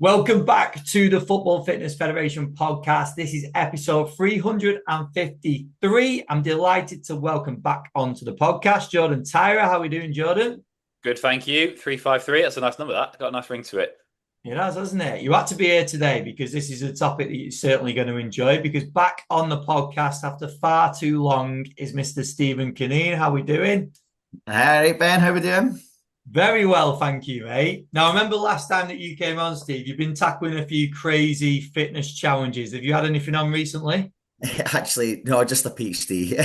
Welcome back to the Football Fitness Federation podcast. This is episode 353. I'm delighted to welcome back onto the podcast Jordan Tyra. How are we doing, Jordan? Good, thank you. 353. That's a nice number. That got a nice ring to it. It has, hasn't it? You had to be here today because this is a topic that you're certainly going to enjoy. Because back on the podcast after far too long is Mr. Stephen Curnyn. How are we doing? All right, Ben, how we doing? Very well, thank you, mate. Now, I remember last time that you came on, Steve, you've been tackling a few crazy fitness challenges. Have you had anything on recently? Actually, no, just a PhD.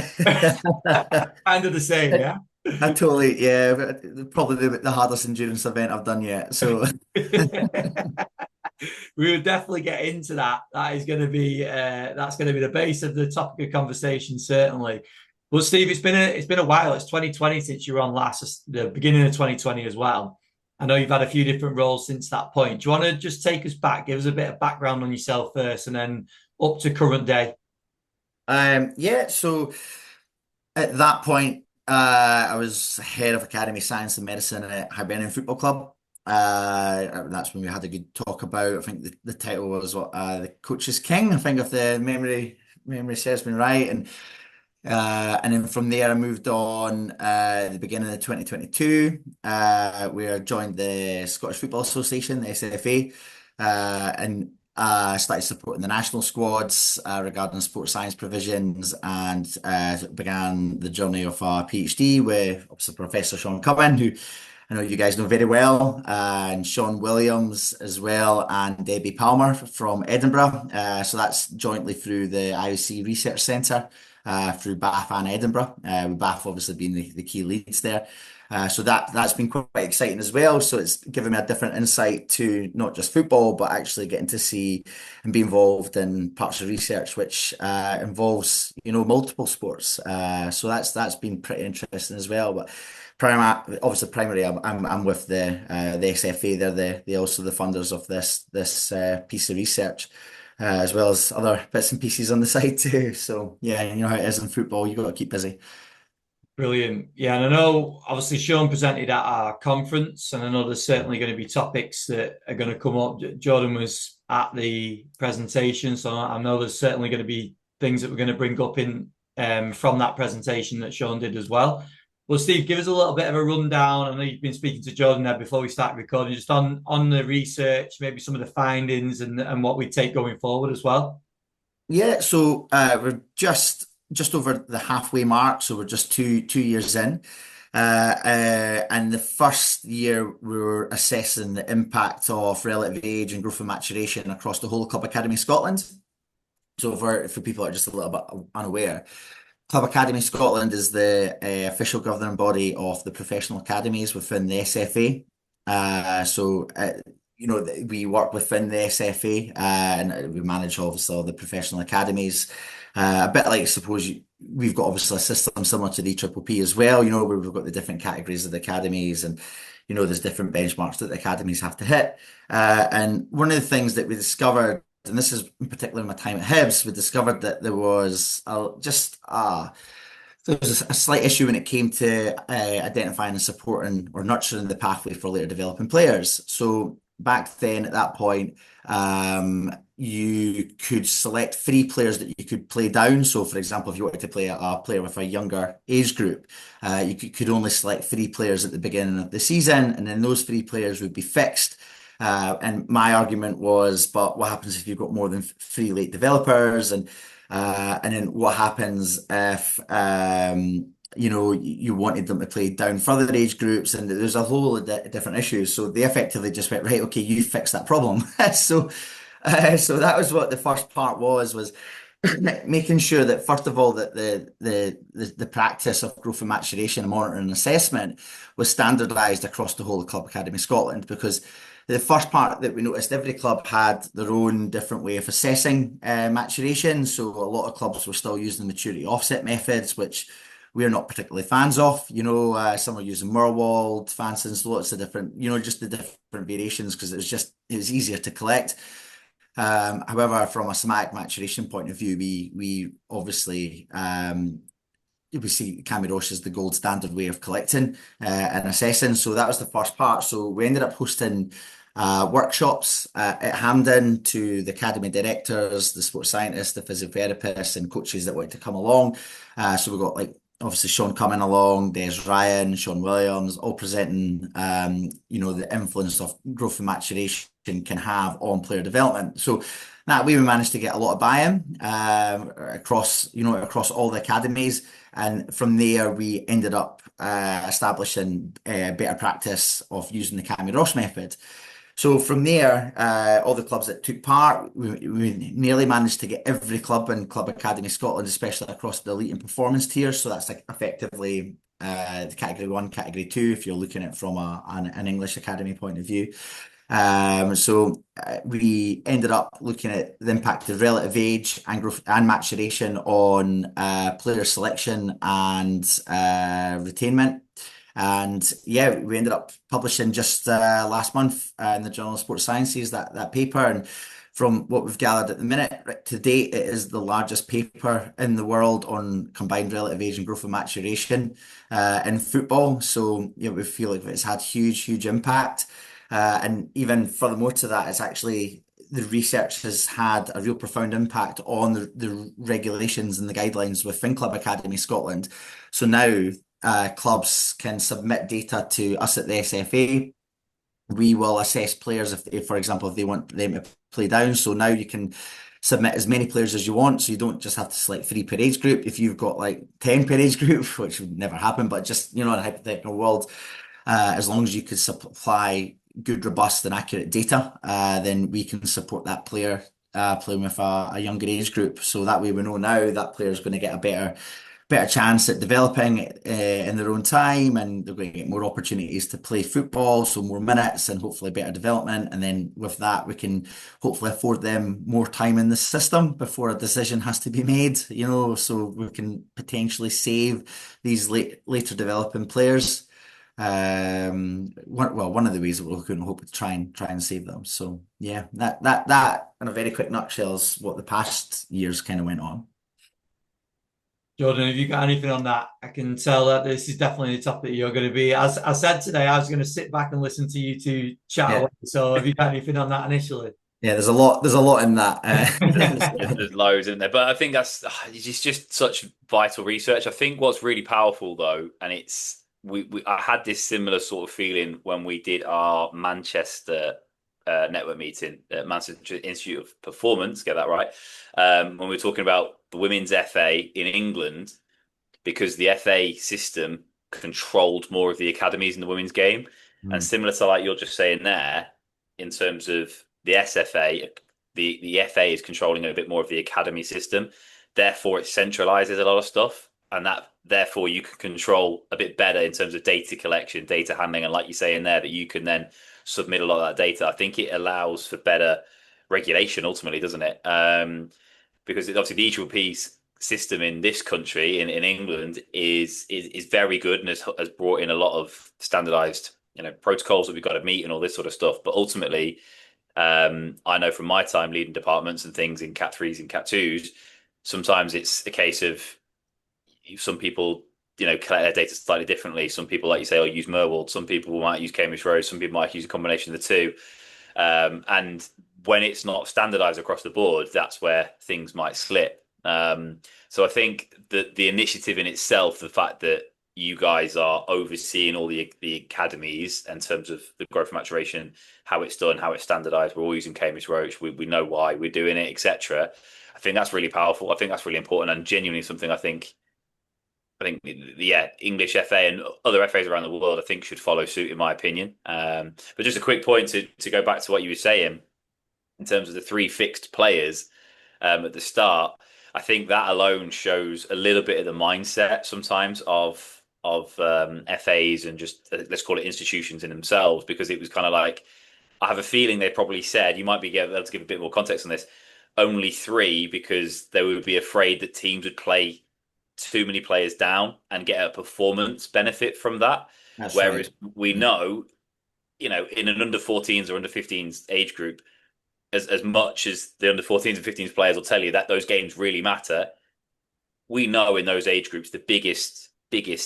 Kind of the same, yeah? I totally, yeah, probably the hardest endurance event I've done yet. So, We will definitely get into that. That is going to be that's going to be the base of the topic of conversation, certainly. But Steve, it's been a while. It's 2020 since you were on last, the beginning of 2020 as well. I know you've had a few different roles since that point. Do you want to just take us back, give us a bit of background on yourself first, and then up to current day? yeah, so at that point, I was head of Academy Science and Medicine at Hibernian Football Club. That's when we had a good talk about, I think the title was what, the Coach's King, I think if the memory serves me right. And then from there, I moved on at the beginning of 2022, where I joined the Scottish Football Association, the SFA, and started supporting the national squads regarding sports science provisions, and began the journey of a PhD with obviously Professor Sean Curnyn, who I know you guys know very well, and Sean Williams as well, and Debbie Palmer from Edinburgh. So that's jointly through the IOC Research Centre, through Bath and Edinburgh, with Bath obviously being the key leads there. So that's been quite exciting as well. So it's given me a different insight to not just football, but actually getting to see and be involved in parts of research which involves multiple sports. So that's been pretty interesting as well. But primary, I'm with the SFA. They're also the funders of this piece of research. As well as other bits and pieces on the side too. So yeah, you know how it is in football, you got to keep busy. Brilliant. Yeah, and I know obviously Sean presented at our conference, and I know there's certainly going to be topics that are going to come up. Jordan was at the presentation, so I know there's certainly going to be things that we're going to bring up in from that presentation that Sean did as well. Well, Steve, give us a little bit of a rundown. I know you've been speaking to Jordan there before we start recording, just on the research, maybe some of the findings and what we take going forward as well. Yeah, so we're just over the halfway mark, so we're just two years in. And the first year we were assessing the impact of relative age and growth and maturation across the whole Club Academy Scotland. So for people that are just a little bit unaware, Club Academy Scotland is the official governing body of the professional academies within the SFA. We work within the SFA, and we manage obviously all the professional academies. A bit like, we've got obviously a system similar to the EPPP as well, where we've got the different categories of the academies, and there's different benchmarks that the academies have to hit. And one of the things that we discovered, and this is in particular in my time at Hibs, we discovered that there was a slight issue when it came to identifying and supporting or nurturing the pathway for later developing players. So back then, at that point, you could select three players that you could play down. So, for example, if you wanted to play a player with a younger age group, you could only select three players at the beginning of the season, and then those three players would be fixed. And my argument was, but what happens if you've got more than three late developers? And then what happens if you wanted them to play down further age groups? And there's a whole different issues. So they effectively just went, right, okay, you fix that problem. So that was what the first part was making sure that, first of all, that the practice of growth and maturation and monitoring and assessment was standardized across the whole of Club Academy Scotland, because the first part that we noticed, every club had their own different way of assessing maturation. So a lot of clubs were still using the maturity offset methods, which we're not particularly fans of. Some are using Murwald, Fanson's, lots of different, just the different variations, because it was easier to collect. However, from a somatic maturation point of view, we obviously we see Camiroche as the gold standard way of collecting and assessing. So that was the first part. So we ended up hosting workshops at Hampden to the academy directors, the sports scientists, the physiotherapists, and coaches that want to come along. So we've got like obviously Sean coming along, Des Ryan, Sean Williams, all presenting, the influence of growth and maturation can have on player development. So that way we managed to get a lot of buy-in across all the academies. And from there, we ended up establishing better practice of using the Cammy Ross method. So from there, all the clubs that took part, we nearly managed to get every club in Club Academy Scotland, especially across the elite and performance tiers. So that's like effectively the category 1, category 2, if you're looking at it from an English academy point of view. We ended up looking at the impact of relative age and growth and maturation on player selection and retainment. And yeah, we ended up publishing just last month in the Journal of Sports Sciences that paper. And from what we've gathered at the minute, right, to date, it is the largest paper in the world on combined relative age and growth and maturation in football. So yeah, we feel like it's had huge impact. And even furthermore to that, it's actually the research has had a real profound impact on the regulations and the guidelines within Club Academy Scotland. So now clubs can submit data to us at the SFA. We will assess players if, for example, if they want them to play down. So now you can submit as many players as you want. So you don't just have to select 3 per age group. If you've got like 10 per age group, which would never happen, but just, in a hypothetical world, as long as you could supply good, robust and accurate data, then we can support that player playing with a younger age group. So that way we know now that player is going to get a better chance at developing in their own time, and they're going to get more opportunities to play football, so more minutes and hopefully better development. And then with that, we can hopefully afford them more time in the system before a decision has to be made, so we can potentially save these later developing players. One of the ways that we're going to hope to try and save them. So yeah, that in a very quick nutshell is what the past years kind of went on. Jordan, have you got anything on that? I can tell that this is definitely the topic you're going to be. As I said today, I was going to sit back and listen to you two chat Yeah. away. So have you got anything on that initially? Yeah, there's a lot in that. There's loads in there, but I think it's just such vital research. I think what's really powerful though, and I had this similar sort of feeling when we did our Manchester network meeting at Manchester Institute of Performance, get that right, when we were talking about the women's FA in England, because the FA system controlled more of the academies in the women's game. And similar to like you're just saying there, in terms of the SFA, the FA is controlling a bit more of the academy system. Therefore, it centralizes a lot of stuff. And that therefore you can control a bit better in terms of data collection, data handling, and like you say in there, that you can then submit a lot of that data. I think it allows for better regulation ultimately, doesn't it? Because obviously the EPP system in this country, in England, is very good and has brought in a lot of standardized protocols that we've got to meet and all this sort of stuff. But ultimately, I know from my time leading departments and things in Cat 3s and Cat 2s, sometimes it's a case of some people collect their data slightly differently. Some people, like you say, will use Merwold. Some people might use Cambridge Road. Some people might use a combination of the two. And when it's not standardized across the board, that's where things might slip. So I think that the initiative in itself, the fact that you guys are overseeing all the academies in terms of the growth and maturation, how it's done, how it's standardized, we're all using Cambridge Roach, we know why we're doing it, etc. I think that's really powerful. I think that's really important and genuinely something I think English FA and other FAs around the world, I think, should follow suit, in my opinion. But just a quick point to go back to what you were saying in terms of the 3 fixed players at the start. I think that alone shows a little bit of the mindset sometimes of FAs and just let's call it institutions in themselves, because it was kind of like, I have a feeling they probably said, you might be able to give a bit more context on this, only 3 because they would be afraid that teams would play too many players down and get a performance benefit from that. That's Whereas right. we know, in an under 14s or under 15s age group, as much as the under 14s and 15s players will tell you that those games really matter, we know in those age groups the biggest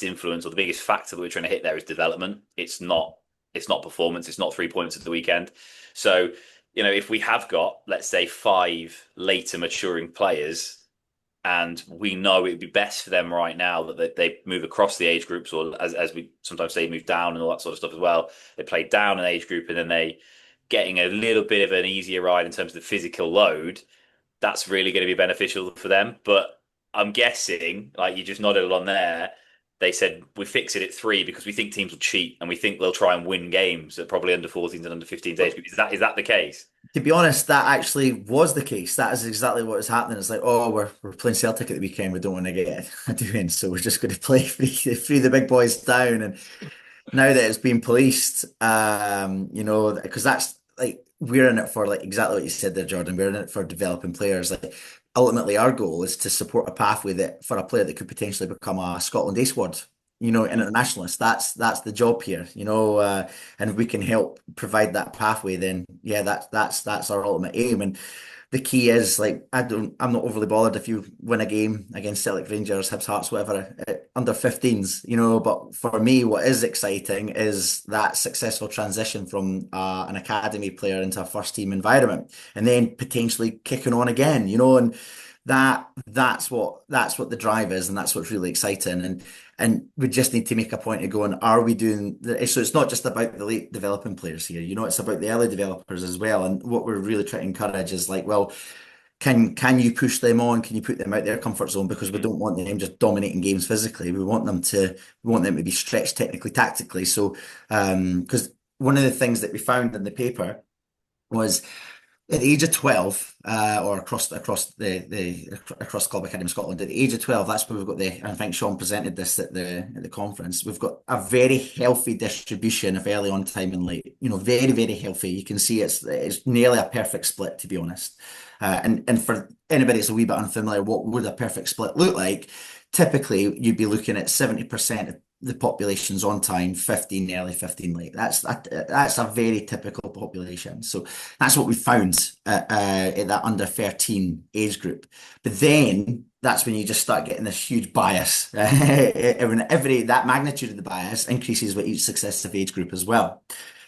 influence or the biggest factor that we're trying to hit there is development. It's not It's not performance. It's not 3 points at the weekend. So, if we have got, let's say, 5 later maturing players, and we know it would be best for them right now that they move across the age groups, or as we sometimes say, move down and all that sort of stuff as well. They play down an age group and then they getting a little bit of an easier ride in terms of the physical load. That's really going to be beneficial for them. But I'm guessing, like you just nodded on there, they said we fix it at 3 because we think teams will cheat and we think they'll try and win games at probably under 14s and under 15s age group. Is that the case? To be honest, that actually was the case. That is exactly what was happening. It's like, oh, we're playing Celtic at the weekend. We don't want to get a doing, so we're just going to play free the big boys down. And now that it's been policed, because that's like we're in it for like exactly what you said there, Jordan. We're in it for developing players. Like ultimately, our goal is to support a pathway that for a player that could potentially become a Scotland A squad, internationalist. That's the job here, and if we can help provide that pathway, then yeah, that's our ultimate aim. And the key is like I'm not overly bothered if you win a game against Celtic, Rangers, Hibs, Hearts, whatever, under 15s, but for me, what is exciting is that successful transition from an academy player into a first team environment, and then potentially kicking on again, and that's what the drive is, and that's what's really exciting. And we just need to make a point of going, are we doing so it's not just about the late developing players here, it's about the early developers as well. And what we're really trying to encourage is like, well, can you push them on? Can you put them out their comfort zone? Because we don't want them just dominating games physically. We want them to be stretched technically, tactically. So because one of the things that we found in the paper was at the age of 12, or across Club Academy Scotland, at the age of 12, that's where we've got I think Sean presented this at the conference. We've got a very healthy distribution of early on time and late. Very, very healthy. You can see it's nearly a perfect split, to be honest. And for anybody that's a wee bit unfamiliar, what would a perfect split look like? Typically, you'd be looking at 70% of the population's on time, 15 early, 15 late. That's a very typical population. So that's what we found at that under 13 age group. But then that's when you just start getting this huge bias. That magnitude of the bias increases with each successive age group as well,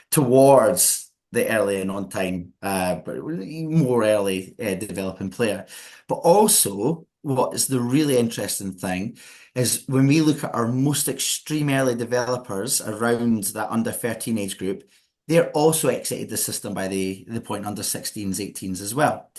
towards the early and on time, but more early developing player. But also, what is the really interesting thing is when we look at our most extreme early developers around that under 13 age group, they're also exited the system by the point under 16s, 18s as well.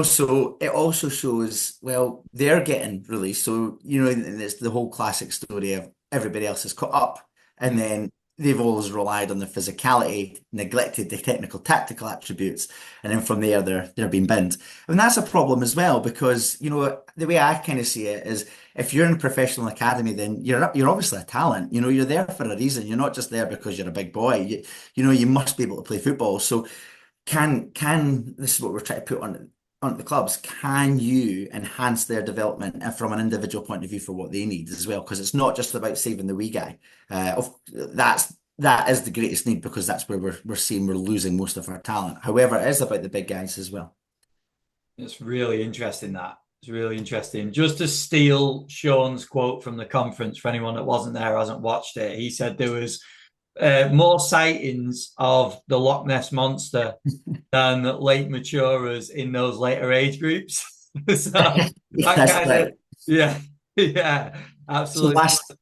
So it also shows, well, they're getting released. So, it's the whole classic story of everybody else is caught up, and then they've always relied on the physicality, neglected the technical, tactical attributes, and then from there they're being binned. And that's a problem as well, because the way I kind of see it is, if you're in a professional academy, then you're obviously a talent. You're there for a reason. You're not just there because you're a big boy. You must be able to play football. So can this is what we're trying to put on the clubs? Can you enhance their development from an individual point of view for what they need as well? Because it's not just about saving the wee guy. That is the greatest need, because that's where we're seeing we're losing most of our talent. However, it is about the big guys as well. It's really interesting that. It's really interesting. Just to steal Sean's quote from the conference, for anyone that wasn't there, hasn't watched it, he said there was more sightings of the Loch Ness Monster than late maturers in those later age groups. So yeah, absolutely. So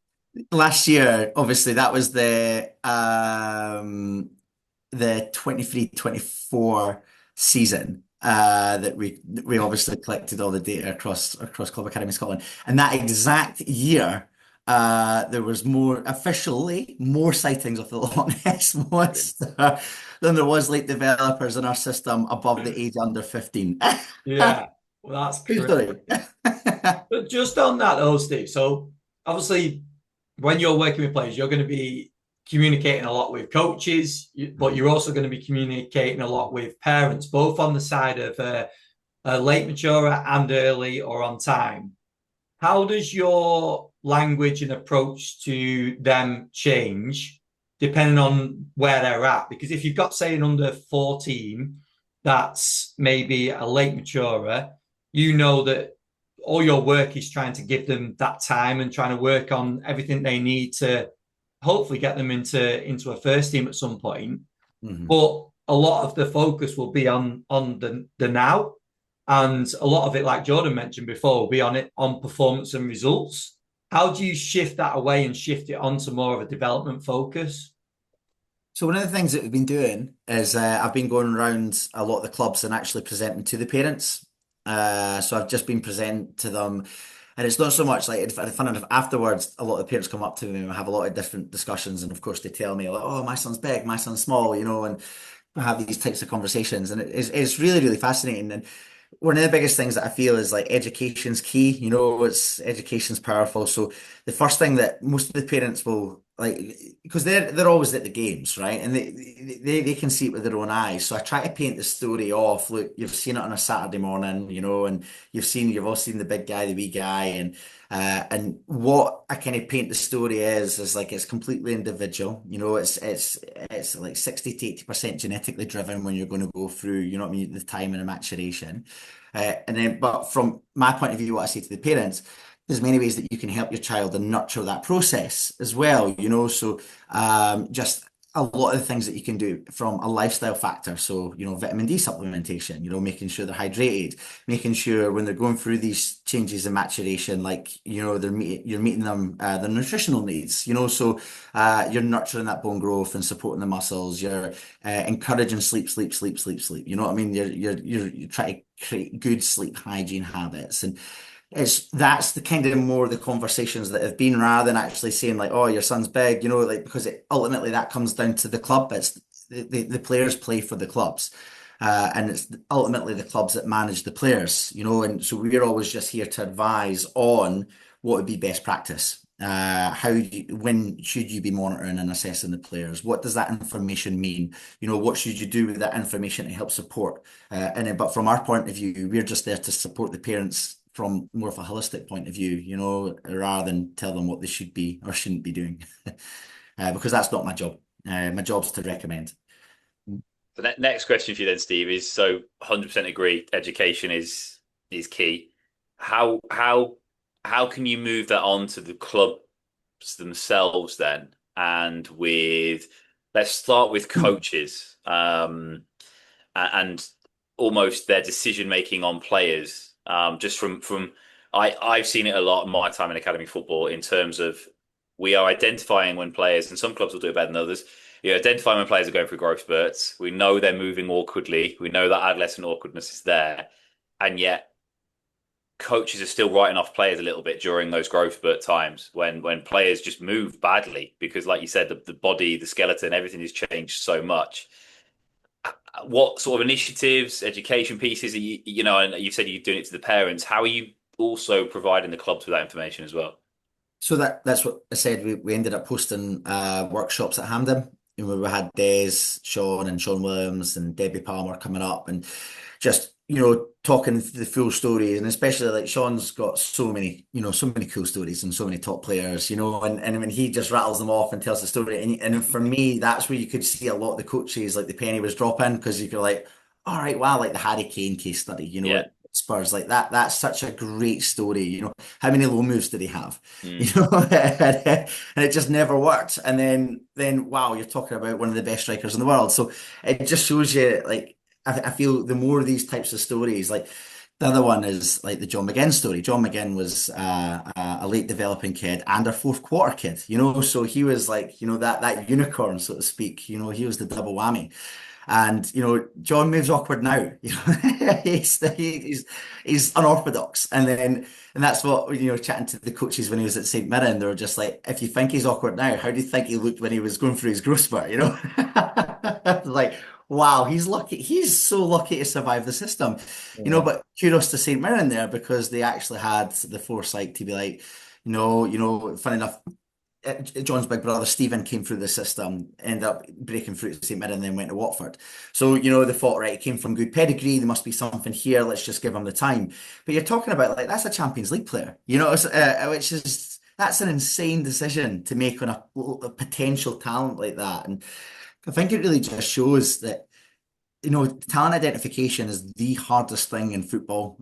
last year, obviously, that was the 23-24 season. That we obviously collected all the data across Club Academy Scotland, and that exact year, there was officially more sightings of the Loch Ness Monster than there was late developers in our system above the age under 15. Yeah, well, that's true. But just on that though, Steve, so obviously when you're working with players, you're going to be communicating a lot with coaches, but you're also going to be communicating a lot with parents, both on the side of a late maturer and early or on time. How does your language and approach to them change depending on where they're at? Because if you've got, say, an under 14 that's maybe a late maturer, that all your work is trying to give them that time and trying to work on everything they need to hopefully get them into a first team at some point. Mhm. But a lot of the focus will be on the now, and a lot of it, like Jordan mentioned before, will be on performance and results. How do you shift that away and shift it onto more of a development focus? So one of the things that we've been doing is I've been going around a lot of the clubs and actually presenting to the parents. So I've just been presenting to them, and it's not so much like fun enough. Afterwards, a lot of the parents come up to me and we have a lot of different discussions, and of course they tell me like, "Oh, my son's big, my son's small," and we have these types of conversations, and it's really really fascinating. And one of the biggest things that I feel is like education's key. It's education's powerful. So the first thing that most of the parents will like, because they're always at the games, right? And they can see it with their own eyes. So I try to paint the story off. Look, you've seen it on a Saturday morning, and you've all seen the big guy, the wee guy, and what I kind of paint the story is like it's completely individual. It's like 60 to 80% genetically driven when you're going to go through, what I mean, the time and the maturation. But from my point of view, what I say to the parents, there's many ways that you can help your child and nurture that process as well. So just a lot of the things that you can do from a lifestyle factor. So, vitamin D supplementation, making sure they're hydrated, making sure when they're going through these changes in maturation, like, you're meeting them, their nutritional needs, so you're nurturing that bone growth and supporting the muscles. You're encouraging sleep, sleep, sleep, sleep, sleep. You know what I mean? You're trying to create good sleep hygiene habits. And that's the kind of more the conversations that have been rather than actually saying like, oh, your son's big, like because ultimately that comes down to the club. It's the players play for the clubs, and it's ultimately the clubs that manage the players, and so we're always just here to advise on what would be best practice. When should you be monitoring and assessing the players? What does that information mean? What should you do with that information to help support? But from our point of view, we're just there to support the parents from more of a holistic point of view, rather than tell them what they should be or shouldn't be doing, because that's not my job. My job's to recommend. The next question for you then, Steve, is so 100% agree. Education is key. How can you move that on to the clubs themselves then? And let's start with coaches, and almost their decision making on players. Just from I've seen it a lot in my time in academy football in terms of we are identifying when players, and some clubs will do it better than others. You're identifying when players are going through growth spurts. We know they're moving awkwardly. We know that adolescent awkwardness is there, and yet coaches are still writing off players a little bit during those growth spurt times when players just move badly because, like you said, the body, the skeleton, everything has changed so much. What sort of initiatives, education pieces, and you said you're doing it to the parents. How are you also providing the clubs with that information as well? So that's what I said. We ended up hosting workshops at Hampden. We had Des, Sean, and Sean Williams, and Debbie Palmer coming up, and just talking the full story. And especially like Sean's got so many cool stories and so many top players, and when he just rattles them off and tells the story, and for me, that's where you could see a lot of the coaches, like the penny was dropping, because you could like, all right, wow, like the Harry Kane case study, Yeah. at Spurs, like that's such a great story. How many low moves did he have? Mm. And it just never worked. And then wow, you're talking about one of the best strikers in the world. So it just shows you, like, I feel the more of these types of stories, like the other one is like the John McGinn story. John McGinn was a late developing kid and a fourth quarter kid, so he was like, that unicorn, so to speak. He was the double whammy. And John moves awkward now. He's unorthodox, and that's what chatting to the coaches when he was at St Mirren, they were just like, if you think he's awkward now, how do you think he looked when he was going through his growth spurt? Like, wow, he's lucky. He's so lucky to survive the system. Yeah. But kudos to St Mirren there, because they actually had the foresight to be like, funny enough, John's big brother Stephen came through the system, ended up breaking through to St Mirren, and then went to Watford. So they thought, right, he came from good pedigree, there must be something here, let's just give him the time. But you're talking about, like, that's a Champions League player, which is, that's an insane decision to make on a potential talent like that. And I think it really just shows that talent identification is the hardest thing in football.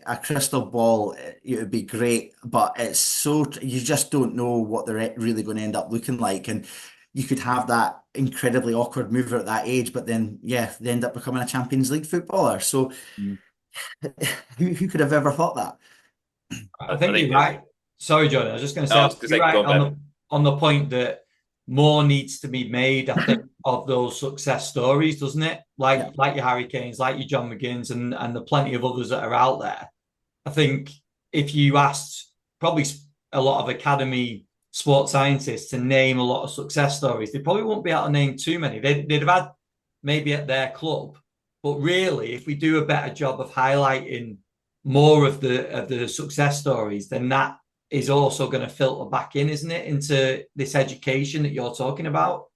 A crystal ball, it would be great, but you just don't know what they're really going to end up looking like. And you could have that incredibly awkward mover at that age, but then, yeah, they end up becoming a Champions League footballer. So who could have ever thought that? I I think think you're right. Sorry, Jordan. I was just going to no, say, I I was think going to you're say, go right on, Ben. on the point that more needs to be made, I think, of those success stories, doesn't it? Yeah. Like your Harry Kanes, like your John McGinns, and the plenty of others that are out there. I think if you asked probably a lot of academy sports scientists to name a lot of success stories, they probably won't be able to name too many. They'd have had maybe at their club, but really, if we do a better job of highlighting more of the success stories, then that is also going to filter back in, isn't it, into this education that you're talking about?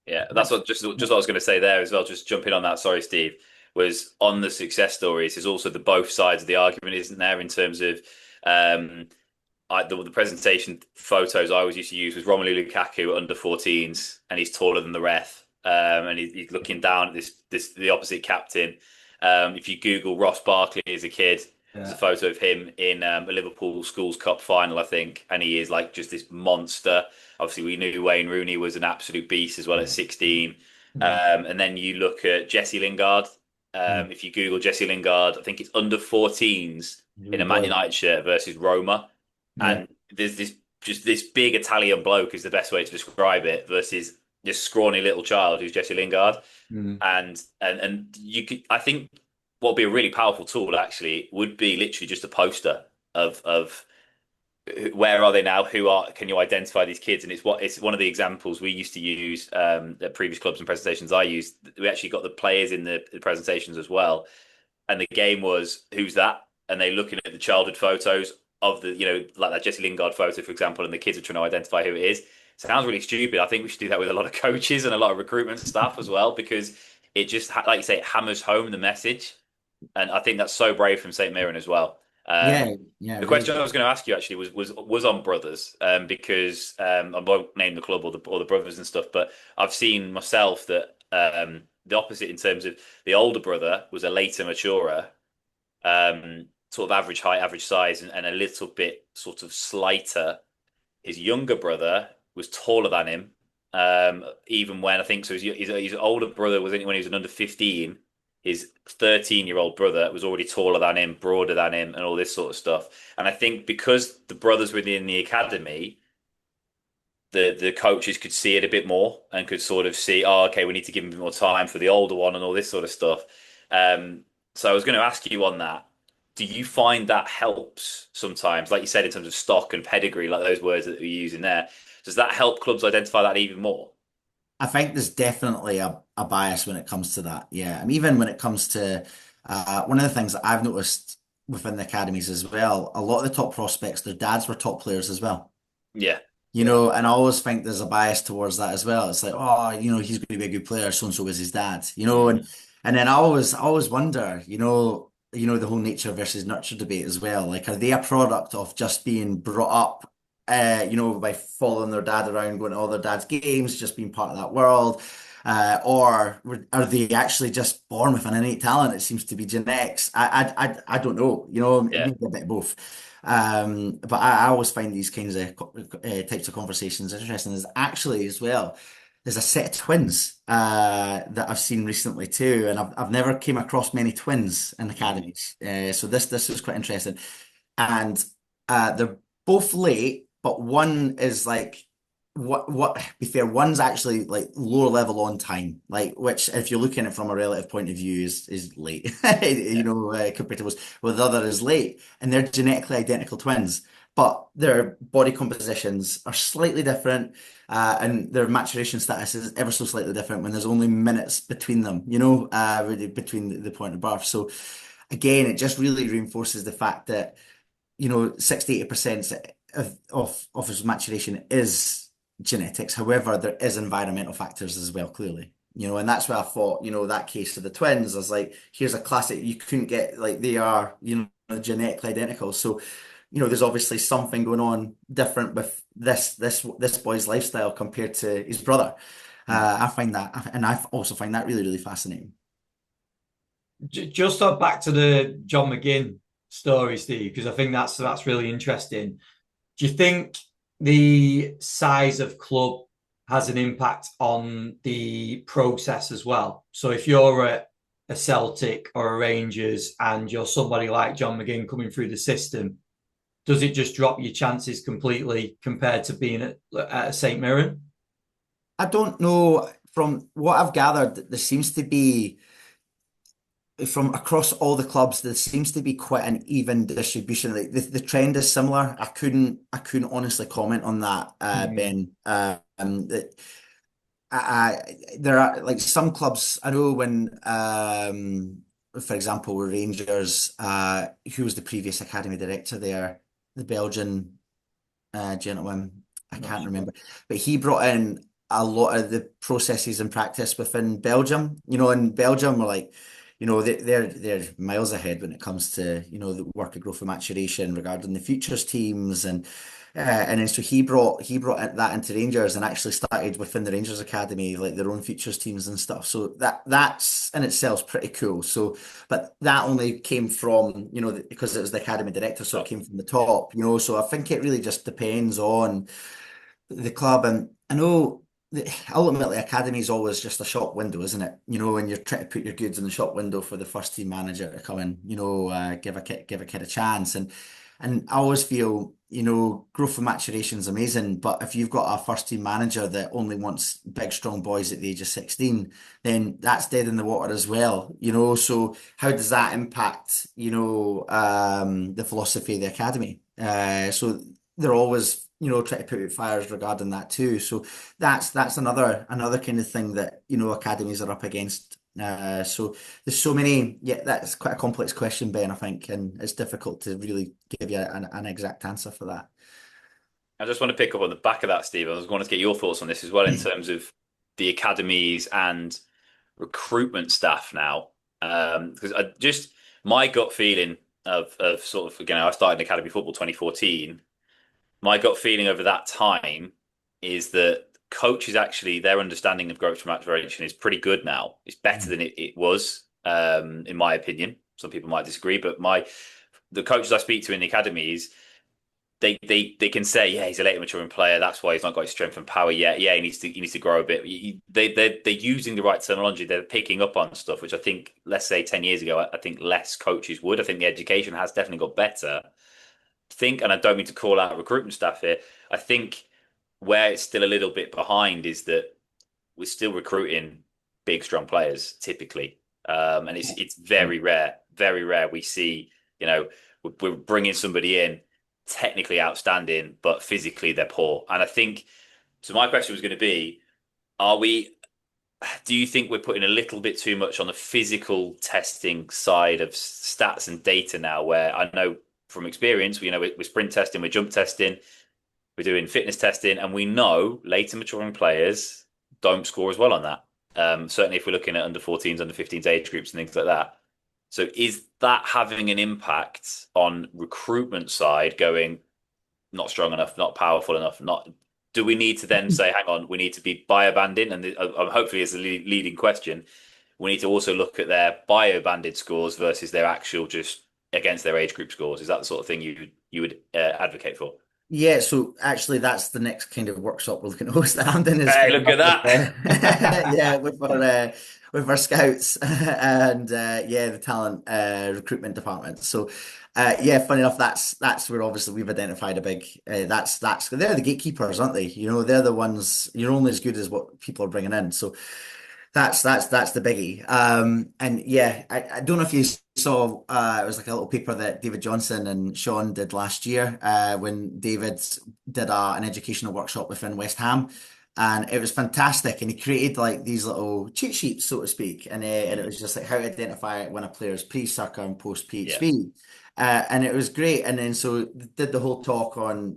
Yeah, that's what I was going to say there as well. Just jumping on that. Sorry, Steve. Was on the success stories is also the both sides of the argument, isn't there? In terms of um, the presentation photos I always used to use was Romelu Lukaku under 14s, and he's taller than the ref, and he's looking down at the opposite captain. If you Google Ross Barkley as a kid, there's a Yeah. photo of him in a Liverpool Schools Cup final, I think, and he is like just this monster. Obviously, we knew Wayne Rooney was an absolute beast as well at 16. Mm. And then you look at Jesse Lingard. Mm. If you Google Jesse Lingard, I think it's under 14s in a Man Boy. United shirt versus Roma. Yeah. And there's this big Italian bloke is the best way to describe it versus this scrawny little child who's Jesse Lingard. Mm. And you could, I think what would be a really powerful tool actually would be literally just a poster of where are they now? Can you identify these kids? And it's one of the examples we used to use at previous clubs and presentations I used. We actually got the players in the presentations as well. And the game was who's that? And they looking at the childhood photos of like that Jesse Lingard photo, for example, and the kids are trying to identify who it is. Sounds really stupid. I think we should do that with a lot of coaches and a lot of recruitment staff as well, because it just, like you say, it hammers home the message. And I think that's so brave from St. Mirren as well. Yeah, yeah, The really. question I was going to ask you actually was on brothers, because I won't name the club or the brothers and stuff, but I've seen myself that the opposite in terms of the older brother was a later maturer, sort of average height, average size, and a little bit sort of slighter. His younger brother was taller than him, even when I think so. His older brother was when he was an under 15. His 13-year-old brother was already taller than him, broader than him, and all this sort of stuff. And I think because the brothers were in the academy, the coaches could see it a bit more and could sort of see, oh, okay, we need to give him a bit more time for the older one and all this sort of stuff. So I was going to ask you on that. Do you find that helps sometimes, like you said, in terms of stock and pedigree, like those words that we use in there? Does that help clubs identify that even more? I think there's definitely a bias when it comes to that. Yeah. And even when it comes to one of the things that I've noticed within the academies as well, a lot of the top prospects, their dads were top players as well. Yeah, And I always think there's a bias towards that as well. It's like, oh, he's going to be a good player, so and so was his dad, mm, and then I always wonder, the whole nature versus nurture debate as well. Like, are they a product of just being brought up, by following their dad around, going to all their dad's games, just being part of that world? Or are they actually just born with an innate talent? It seems to be genetics. I don't know, yeah, maybe a bit of both. But I always find these kinds of types of conversations interesting. There's actually as well, there's a set of twins that I've seen recently too, and I've never came across many twins in mm, academies. So this was quite interesting, and they're both late, but one is like what be fair, one's actually like lower level on time, like which if you're looking at it from a relative point of view is late, yeah, compared to us. Well, the other is late, and they're genetically identical twins, but their body compositions are slightly different, and their maturation status is ever so slightly different when there's only minutes between them, really between the point of birth. So again, it just really reinforces the fact that 60, 80% of his maturation is genetics. However, there is environmental factors as well, clearly. And that's why I thought, that case of the twins, I was like, here's a classic. You couldn't get like they are, genetically identical. So, there's obviously something going on different with this boy's lifestyle compared to his brother. mm. I find that, and I also find that really, really fascinating. Just back to the John McGinn story, Steve, because I think that's really interesting. Do you think the size of club has an impact on the process as well? So if you're a Celtic or a Rangers and you're somebody like John McGinn coming through the system, does it just drop your chances completely compared to being at St. Mirren? I don't know. From what I've gathered, there seems to be from across all the clubs, there seems to be quite an even distribution. Like the trend is similar. I couldn't honestly comment on that, Ben. There are like some clubs. I know when, for example, with Rangers, who was the previous academy director there, the Belgian gentleman, I Not can't sure. remember, but he brought in a lot of the processes and practice within Belgium. In Belgium, we're like, they're miles ahead when it comes to the work of growth and maturation regarding the futures teams and then so he brought that into Rangers and actually started within the Rangers Academy like their own futures teams and stuff. So that's in itself pretty cool. So, but that only came from because it was the academy director, so it came from the top. So I think it really just depends on the club. And I know that ultimately academy is always just a shop window, isn't it? When you're trying to put your goods in the shop window for the first team manager to come in, give a kid a chance. And I always feel, growth and maturation is amazing, but if you've got a first team manager that only wants big, strong boys at the age of 16, then that's dead in the water as well, So how does that impact, the philosophy of the academy? So they're always, trying to put out fires regarding that too. So that's another kind of thing that, academies are up against. So there's so many, yeah, that's quite a complex question, Ben, I think, and it's difficult to really give you an exact answer for that. I just want to pick up on the back of that, Steve. I just wanted to get your thoughts on this as well in terms of the academies and recruitment staff now. Because my gut feeling of sort of, again, I started in academy football 2014. My gut feeling over that time is that coaches actually, their understanding of growth maturation is pretty good now. It's better than it was, in my opinion. Some people might disagree, but the coaches I speak to in the academies, they can say, yeah, he's a later maturing player. That's why he's not got his strength and power yet. Yeah, he needs to grow a bit. They're using the right terminology. They're picking up on stuff, which I think, let's say 10 years ago, I think less coaches would. I think the education has definitely got better. And I don't mean to call out recruitment staff here. I think where it's still a little bit behind is that we're still recruiting big, strong players typically, and it's very rare we see we're bringing somebody in technically outstanding, but physically they're poor. And I think so. My question was going to be: Are we? Do you think we're putting a little bit too much on the physical testing side of stats and data now? Where I know from experience, we're sprint testing, we're jump testing, we're doing fitness testing, and we know later maturing players don't score as well on that. Certainly, if we're looking at under 14s, under 15s age groups and things like that. So, is that having an impact on recruitment side? Going not strong enough, not powerful enough, not. Do we need to then say, hang on, we need to be bio-banding? And hopefully, it's a leading question. We need to also look at their bio-banded scores versus their actual just against their age group scores. Is that the sort of thing you would advocate for? Yeah, so actually that's the next kind of workshop we're looking to host that I'm doing is Hey, coming look at up with that. yeah, with our scouts and yeah, the talent recruitment department. So yeah, funny enough, that's where obviously we've identified a big that's they're the gatekeepers, aren't they? They're the ones you're only as good as what people are bringing in. So that's the biggie. And yeah, I don't know if you saw it was like a little paper that David Johnson and Sean did last year when David did an educational workshop within West Ham. And it was fantastic. And he created like these little cheat sheets, so to speak. And it was just like how to identify when a player's pre-sucker and Yeah. post-PHP. And it was great. And then so did the whole talk on,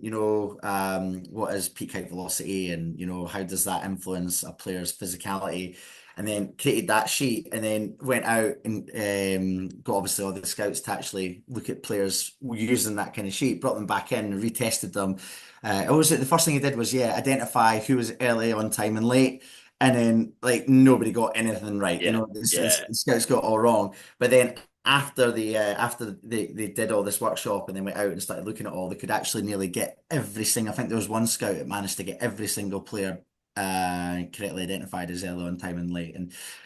what is peak height velocity and, how does that influence a player's physicality? And then created that sheet and then went out and got obviously all the scouts to actually look at players using that kind of sheet, brought them back in, retested them. The first thing he did was, yeah, identify who was early on time and late. and then like nobody got anything right. You Yeah, know, yeah, the scouts got all wrong. But then after they did all this workshop and then went out and started looking at all, they could actually nearly get every single. I think there was one scout that managed to get every single player correctly identified as early on time and late.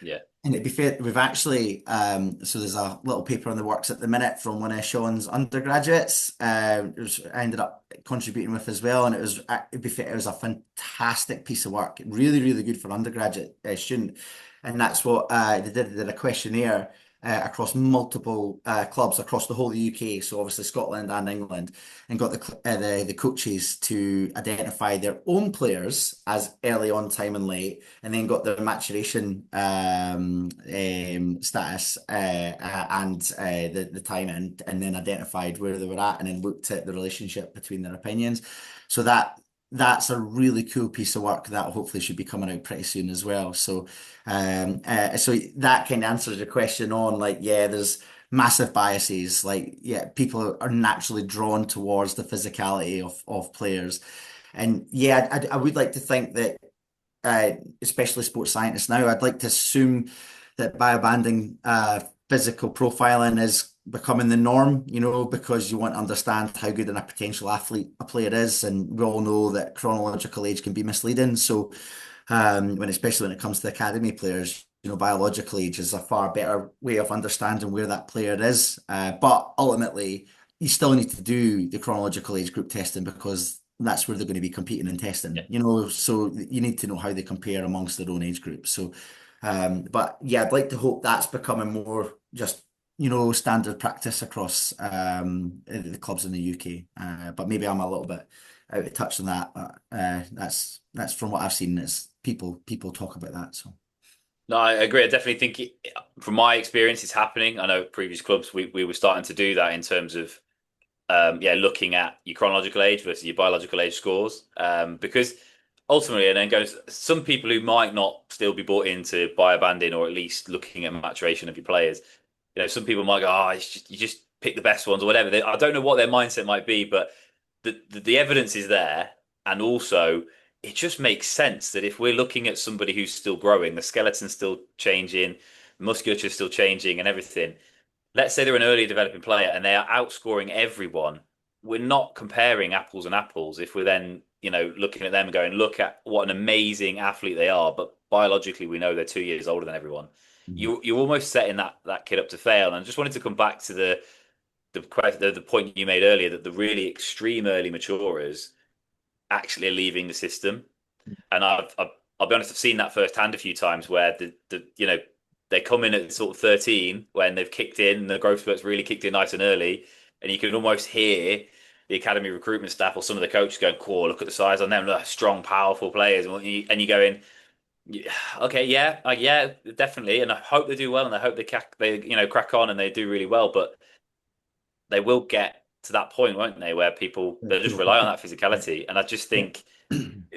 yeah. And to be fair, we've actually, so there's a little paper in the works at the minute from one of Sean's undergraduates, I ended up contributing with as well. And to be fair, it was a fantastic piece of work, really, really good for an undergraduate student. And that's what they did a questionnaire across multiple clubs across the whole of the UK, so obviously Scotland and England, and got the coaches to identify their own players as early on time and late, and then got their maturation status and the time, and then identified where they were at, and then looked at the relationship between their opinions. So that's a really cool piece of work that hopefully should be coming out pretty soon as well. So that kind of answers your question on like, yeah, there's massive biases. Like, yeah, people are naturally drawn towards the physicality of players. And yeah, I would like to think that, especially sports scientists now, I'd like to assume that biobanding physical profiling is becoming the norm, because you want to understand how good in a potential athlete a player is. And we all know that chronological age can be misleading. So especially when it comes to academy players, biological age is a far better way of understanding where that player is. But ultimately, you still need to do the chronological age group testing because that's where they're going to be competing and testing, Yeah. so you need to know how they compare amongst their own age group. So, but yeah, I'd like to hope that's becoming more just, standard practice across the clubs in the UK. But maybe I'm a little bit out of touch on that. But that's from what I've seen is people talk about that. So No, I agree. I definitely think, from my experience, it's happening. I know previous clubs we were starting to do that in terms of looking at your chronological age versus your biological age scores. Because ultimately, and then goes some people who might not still be bought into biobanding or at least looking at maturation of your players. Some people might go, "Oh, you just pick the best ones or whatever." I don't know what their mindset might be, but the evidence is there, and also it just makes sense that if we're looking at somebody who's still growing, the skeleton's still changing, musculature's still changing, and everything. Let's say they're an early developing player and they are outscoring everyone. We're not comparing apples and apples if we're then, looking at them and going, look at what an amazing athlete they are, but biologically we know they're 2 years older than everyone. Mhm. You're almost setting that kid up to fail. And I just wanted to come back to the point you made earlier that the really extreme early maturers actually are leaving the system. And I'll be honest, I've seen that firsthand a few times where they come in at sort of 13 when they've kicked in and the growth spurt's really kicked in nice and early, and you can almost hear the academy recruitment staff or some of the coaches going, "Cool, look at the size on them, look, strong, powerful players," and you go in. Yeah, okay, yeah, yeah, definitely, and I hope they do well, and I hope they crack on and they do really well, but they will get to that point, won't they, where they'll just rely on that physicality. And I just Yeah. think,